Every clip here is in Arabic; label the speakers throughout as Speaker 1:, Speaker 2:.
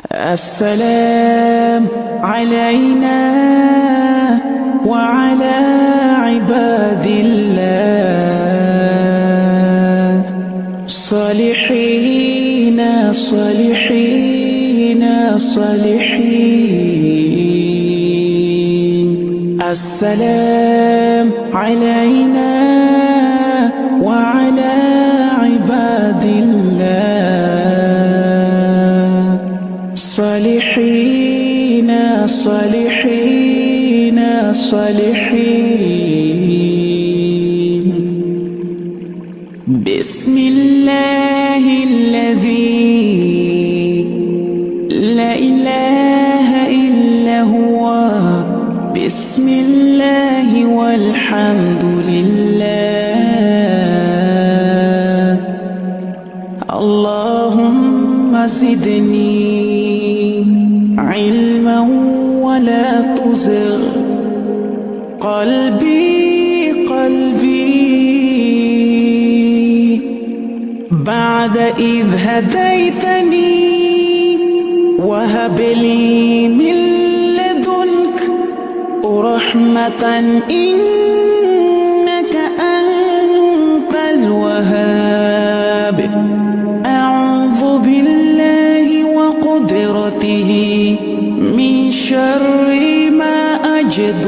Speaker 1: السلام علينا وعلى عباد الله صالحين صالحين صالحين. السلام علينا وعلى عباد الله صالحين صالحين صالحين. بسم الله الذي لا إله إلا هو، بسم الله والحمد لله. اللهم زدني علما ولا تزغ قلبي بعد إذ هديتني، وهب لي من لدنك رحمة إنك أنت الوهاب. أعوذ بالله وقدرته من شر ما أجد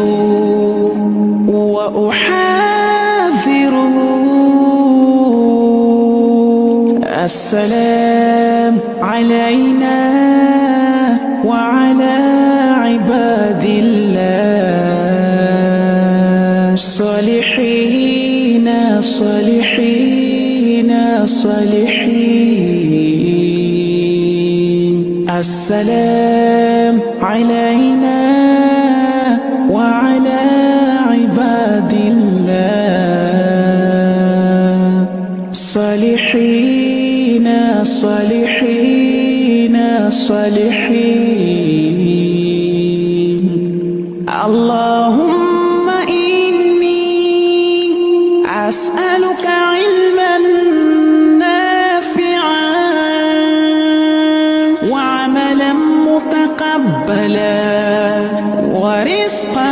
Speaker 1: وأحاذره. السلام علينا وعلى عباد الله صالحين صالحين صالحين. السلام علينا وعلى عباد الله صالحين صالحين صالحين. اللهم إني أسألك علما نافعا وعملا متقبلا ورزقا